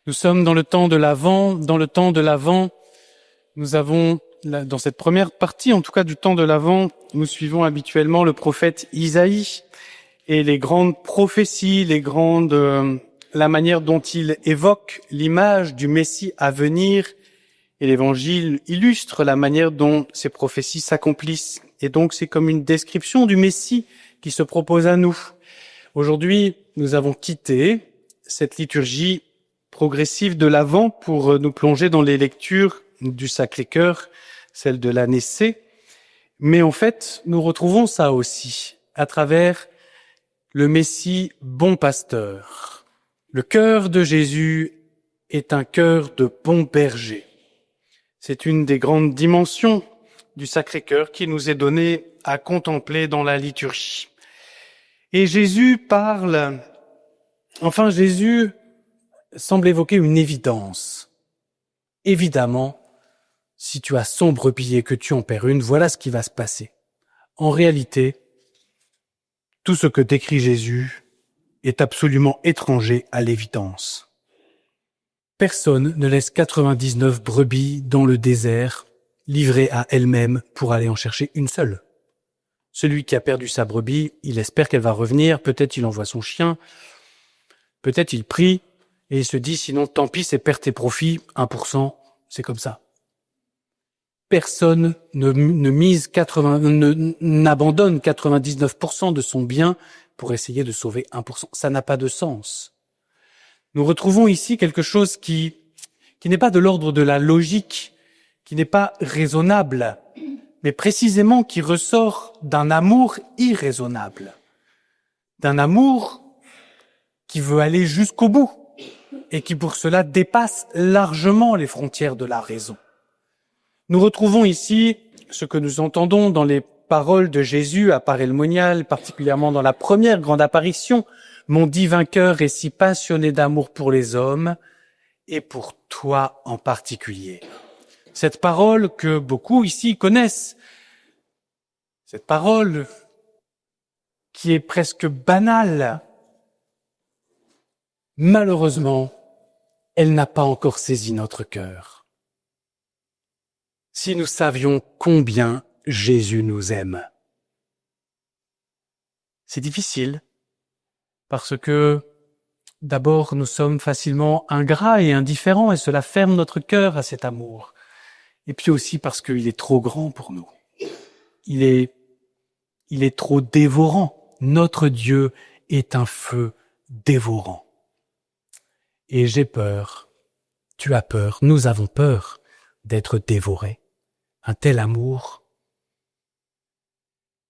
Nous sommes dans le temps de l'Avent. Dans le temps de l'Avent, nous avons, dans cette première partie, en tout cas du temps de l'Avent, nous suivons habituellement le prophète Isaïe et les grandes prophéties, la manière dont il évoque l'image du Messie à venir. Et l'Évangile illustre la manière dont ces prophéties s'accomplissent. Et donc, c'est comme une description du Messie qui se propose à nous. Aujourd'hui, nous avons quitté cette liturgie progressive de l'Avent pour nous plonger dans les lectures du Sacré-Cœur, celle de la Naissée. Mais en fait, nous retrouvons ça aussi à travers le Messie bon pasteur. Le cœur de Jésus est un cœur de bon berger. C'est une des grandes dimensions du Sacré-Cœur qui nous est donnée à contempler dans la liturgie. Et Jésus Jésus semble évoquer une évidence. Évidemment, si tu as 100 brebis et que tu en perds une, voilà ce qui va se passer. En réalité, tout ce que décrit Jésus est absolument étranger à l'évidence. Personne ne laisse 99 brebis dans le désert, livrées à elles-mêmes pour aller en chercher une seule. Celui qui a perdu sa brebis, il espère qu'elle va revenir, peut-être il envoie son chien, peut-être il prie et il se dit sinon tant pis, c'est perte et profit, 1%, c'est comme ça. Personne n'abandonne 99% de son bien pour essayer de sauver 1%. Ça n'a pas de sens. Nous retrouvons ici quelque chose qui n'est pas de l'ordre de la logique, qui n'est pas raisonnable, mais précisément qui ressort d'un amour irraisonnable, d'un amour qui veut aller jusqu'au bout et qui pour cela dépasse largement les frontières de la raison. Nous retrouvons ici ce que nous entendons dans les paroles de Jésus à Paray-le-Monial, particulièrement dans la première grande apparition. Mon divin cœur est si passionné d'amour pour les hommes et pour toi en particulier. Cette parole que beaucoup ici connaissent, cette parole qui est presque banale, malheureusement, elle n'a pas encore saisi notre cœur. Si nous savions combien Jésus nous aime. C'est difficile. Parce que, d'abord, nous sommes facilement ingrats et indifférents et cela ferme notre cœur à cet amour. Et puis aussi parce qu'il est trop grand pour nous. Il est trop dévorant. Notre Dieu est un feu dévorant. Et j'ai peur, tu as peur, nous avons peur d'être dévorés. Un tel amour.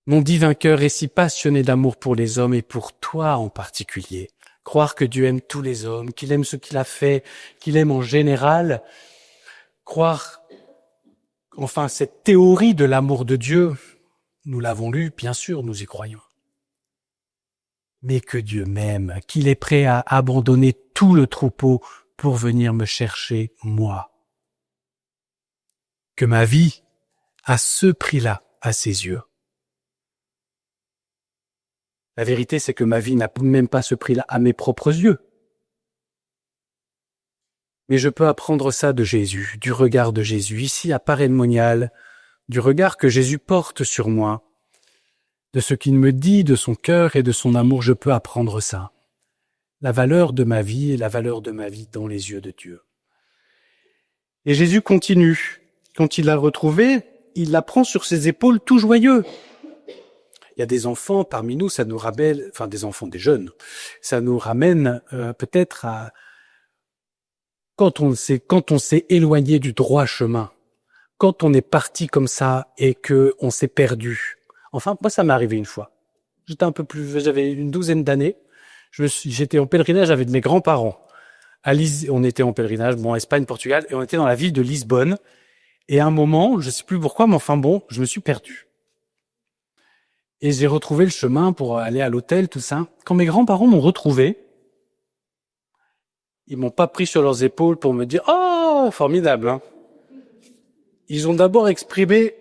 Mon divin cœur est si passionné d'amour pour les hommes et pour toi en particulier. Croire que Dieu aime tous les hommes, qu'il aime ce qu'il a fait, qu'il aime en général. Croire, cette théorie de l'amour de Dieu, nous l'avons lue, bien sûr, nous y croyons. Mais que Dieu m'aime, qu'il est prêt à abandonner tout le troupeau pour venir me chercher, moi. Que ma vie a ce prix-là à ses yeux. La vérité, c'est que ma vie n'a même pas ce prix-là à mes propres yeux. Mais je peux apprendre ça de Jésus, du regard de Jésus, ici à Paray-le-Monial, du regard que Jésus porte sur moi, de ce qu'il me dit de son cœur et de son amour, je peux apprendre ça. La valeur de ma vie et la valeur de ma vie dans les yeux de Dieu. Et Jésus continue. Quand il l'a retrouvé, il la prend sur ses épaules tout joyeux. Il y a des enfants parmi nous, ça nous ramène, des enfants, des jeunes, ça nous ramène peut-être à quand on s'est éloigné du droit chemin, quand on est parti comme ça et que on s'est perdu. Enfin, moi, ça m'est arrivé une fois. J'avais une douzaine d'années. J'étais en pèlerinage avec mes grands-parents. On était en pèlerinage, Espagne, Portugal, et on était dans la ville de Lisbonne. Et à un moment, je sais plus pourquoi, mais je me suis perdu. Et j'ai retrouvé le chemin pour aller à l'hôtel, tout ça. Quand mes grands-parents m'ont retrouvé, ils m'ont pas pris sur leurs épaules pour me dire « Oh, formidable !» hein. Ils ont d'abord exprimé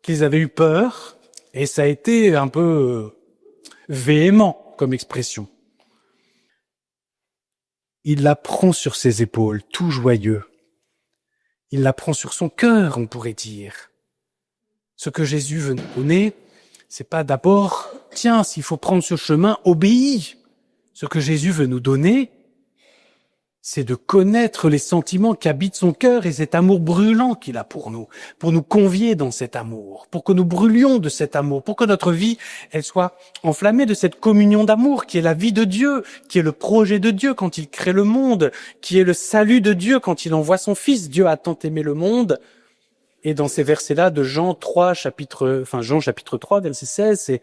qu'ils avaient eu peur, et ça a été un peu véhément comme expression. il la prend sur ses épaules, tout joyeux. Il la prend sur son cœur, on pourrait dire. Ce que Jésus veut nous donner, c'est pas d'abord, tiens, s'il faut prendre ce chemin, obéis. Ce que Jésus veut nous donner, c'est de connaître les sentiments qui habitent son cœur et cet amour brûlant qu'il a pour nous convier dans cet amour, pour que nous brûlions de cet amour, pour que notre vie, elle soit enflammée de cette communion d'amour qui est la vie de Dieu, qui est le projet de Dieu quand il crée le monde, qui est le salut de Dieu quand il envoie son Fils. Dieu a tant aimé le monde. Et dans ces versets-là de Jean chapitre 3, verset 16, c'est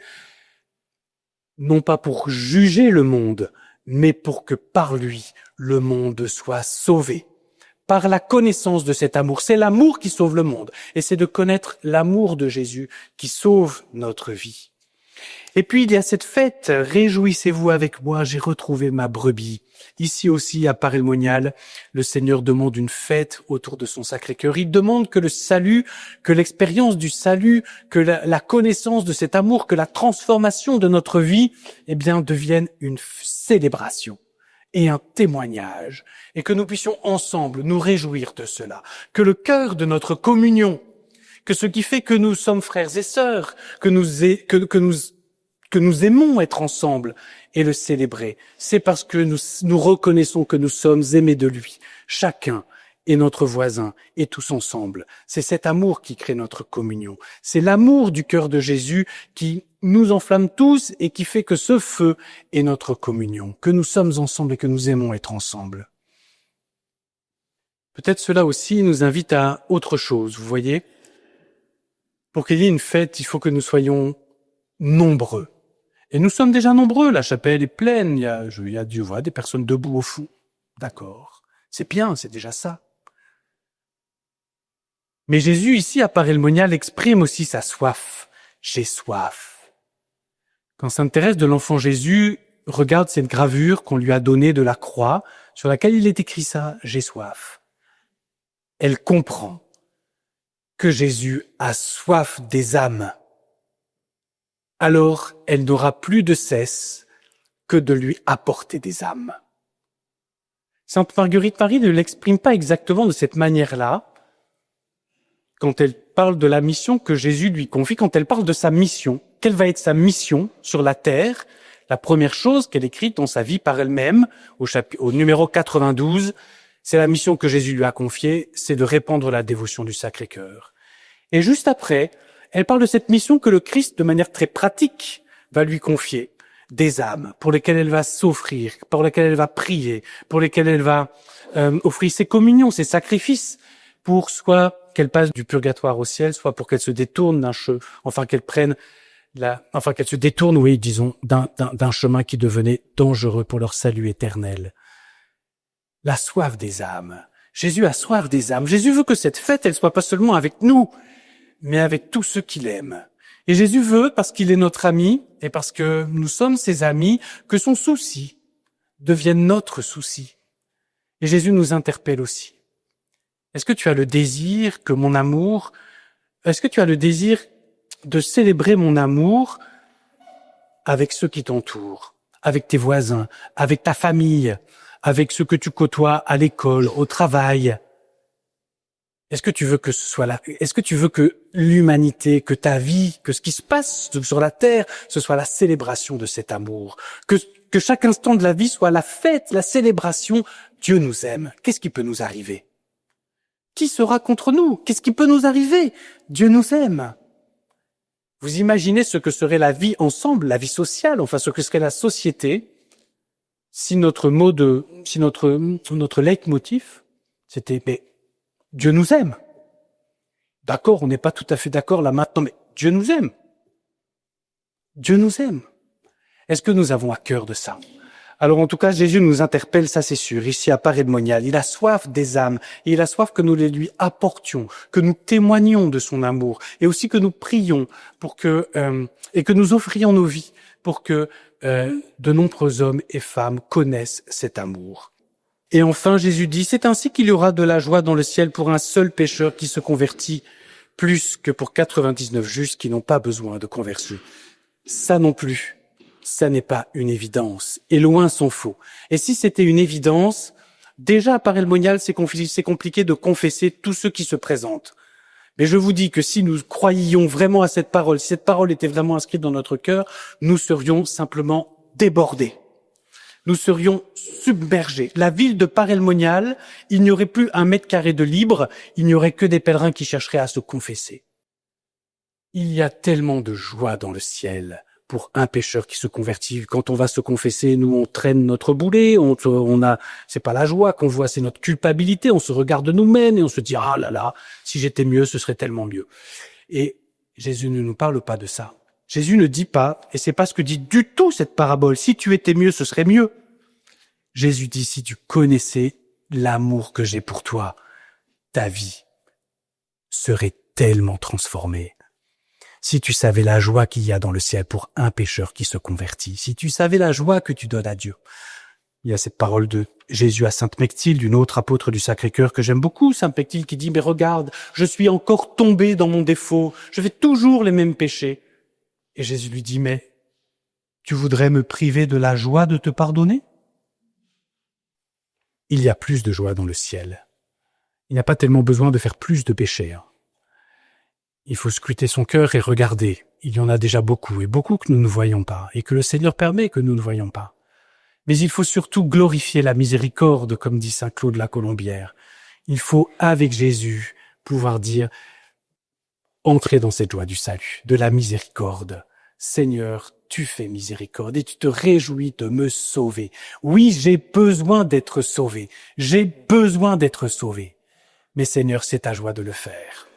non pas pour juger le monde, mais pour que par lui, le monde soit sauvé. Par la connaissance de cet amour. C'est l'amour qui sauve le monde. Et c'est de connaître l'amour de Jésus qui sauve notre vie. Et puis, il y a cette fête. Réjouissez-vous avec moi, j'ai retrouvé ma brebis. Ici aussi, à Paray-le-Monial, le Seigneur demande une fête autour de son Sacré-Cœur. Il demande que le salut, que l'expérience du salut, que la connaissance de cet amour, que la transformation de notre vie, devienne une célébration et un témoignage. Et que nous puissions ensemble nous réjouir de cela. Que le cœur de notre communion, que ce qui fait que nous sommes frères et sœurs, que nous aimons être ensemble et le célébrer, c'est parce que nous reconnaissons que nous sommes aimés de lui, chacun et notre voisin et tous ensemble. C'est cet amour qui crée notre communion. C'est l'amour du cœur de Jésus qui nous enflamme tous et qui fait que ce feu est notre communion, que nous sommes ensemble et que nous aimons être ensemble. Peut-être cela aussi nous invite à autre chose, vous voyez. Pour qu'il y ait une fête, il faut que nous soyons nombreux. Et nous sommes déjà nombreux, la chapelle est pleine, il y a Dieu voit des personnes debout au fond. D'accord. C'est bien, c'est déjà ça. Mais Jésus, ici, à Paray-le-Monial, exprime aussi sa soif. J'ai soif. Quand sainte Thérèse de l'Enfant Jésus regarde cette gravure qu'on lui a donnée de la croix, sur laquelle il est écrit ça, j'ai soif. Elle comprend que Jésus a soif des âmes. Alors elle n'aura plus de cesse que de lui apporter des âmes. Sainte Marguerite Marie ne l'exprime pas exactement de cette manière-là, quand elle parle de la mission que Jésus lui confie, quand elle parle de sa mission. Quelle va être sa mission sur la terre? La première chose qu'elle écrit dans sa vie par elle-même, au numéro 92, c'est la mission que Jésus lui a confiée, c'est de répandre la dévotion du Sacré-Cœur. Et juste après, elle parle de cette mission que le Christ, de manière très pratique, va lui confier. Des âmes pour lesquelles elle va s'offrir, pour lesquelles elle va prier, pour lesquelles elle va offrir ses communions, ses sacrifices, pour soit qu'elle passe du purgatoire au ciel, soit pour qu'elle se détourne qu'elle se détourne, oui, disons, d'un chemin qui devenait dangereux pour leur salut éternel. La soif des âmes. Jésus a soif des âmes. Jésus veut que cette fête, elle soit pas seulement avec nous, mais avec tous ceux qu'il aime. Et Jésus veut, parce qu'il est notre ami, et parce que nous sommes ses amis, que son souci devienne notre souci. Et Jésus nous interpelle aussi. Est-ce que tu as le désir est-ce que tu as le désir de célébrer mon amour avec ceux qui t'entourent, avec tes voisins, avec ta famille, avec ceux que tu côtoies à l'école, au travail? Est-ce que tu veux que ce soit là? Est-ce que tu veux que l'humanité, que ta vie, que ce qui se passe sur la terre, ce soit la célébration de cet amour? Que chaque instant de la vie soit la fête, la célébration. Dieu nous aime. Qu'est-ce qui peut nous arriver? Qui sera contre nous? Qu'est-ce qui peut nous arriver? Dieu nous aime. Vous imaginez ce que serait la vie ensemble, la vie sociale, enfin ce que serait la société, si notre leitmotiv, c'était, mais Dieu nous aime. D'accord, on n'est pas tout à fait d'accord là maintenant, mais Dieu nous aime. Dieu nous aime. Est-ce que nous avons à cœur de ça? Alors en tout cas, Jésus nous interpelle, ça c'est sûr, ici à Paray-le-Monial. Il a soif des âmes, et il a soif que nous les lui apportions, que nous témoignions de son amour, et aussi que nous prions et que nous offrions nos vies pour que de nombreux hommes et femmes connaissent cet amour. Et enfin, Jésus dit, c'est ainsi qu'il y aura de la joie dans le ciel pour un seul pécheur qui se convertit, plus que pour 99 justes qui n'ont pas besoin de conversion. Ça non plus, ça n'est pas une évidence, et loin s'en faut. Et si c'était une évidence, déjà à Paray-le-Monial, c'est compliqué de confesser tous ceux qui se présentent. Mais je vous dis que si nous croyions vraiment à cette parole, si cette parole était vraiment inscrite dans notre cœur, nous serions simplement débordés. Nous serions submergés. La ville de Paray-le-Monial, il n'y aurait plus 1 mètre carré de libre, il n'y aurait que des pèlerins qui chercheraient à se confesser. Il y a tellement de joie dans le ciel pour un pécheur qui se convertit. Quand on va se confesser, nous, on traîne notre boulet, c'est pas la joie qu'on voit, c'est notre culpabilité. On se regarde nous-mêmes et on se dit, ah là là, si j'étais mieux, ce serait tellement mieux. Et Jésus ne nous parle pas de ça. Jésus ne dit pas, et c'est pas ce que dit du tout cette parabole, si tu étais mieux, ce serait mieux. Jésus dit, si tu connaissais l'amour que j'ai pour toi, ta vie serait tellement transformée. Si tu savais la joie qu'il y a dans le ciel pour un pécheur qui se convertit, si tu savais la joie que tu donnes à Dieu. Il y a cette parole de Jésus à Sainte Mechtilde, une autre apôtre du Sacré-Cœur que j'aime beaucoup, Sainte Mechtilde, qui dit, mais regarde, je suis encore tombé dans mon défaut, je fais toujours les mêmes péchés. Et Jésus lui dit, mais tu voudrais me priver de la joie de te pardonner? Il y a plus de joie dans le ciel. Il n'y a pas tellement besoin de faire plus de péchés. Il faut scruter son cœur et regarder. Il y en a déjà beaucoup, et beaucoup que nous ne voyons pas, et que le Seigneur permet que nous ne voyons pas. Mais il faut surtout glorifier la miséricorde, comme dit saint Claude la Colombière. Il faut, avec Jésus, pouvoir dire, entrer dans cette joie du salut, de la miséricorde. Seigneur, tu fais miséricorde et tu te réjouis de me sauver. Oui, j'ai besoin d'être sauvé. J'ai besoin d'être sauvé. Mais Seigneur, c'est ta joie de le faire.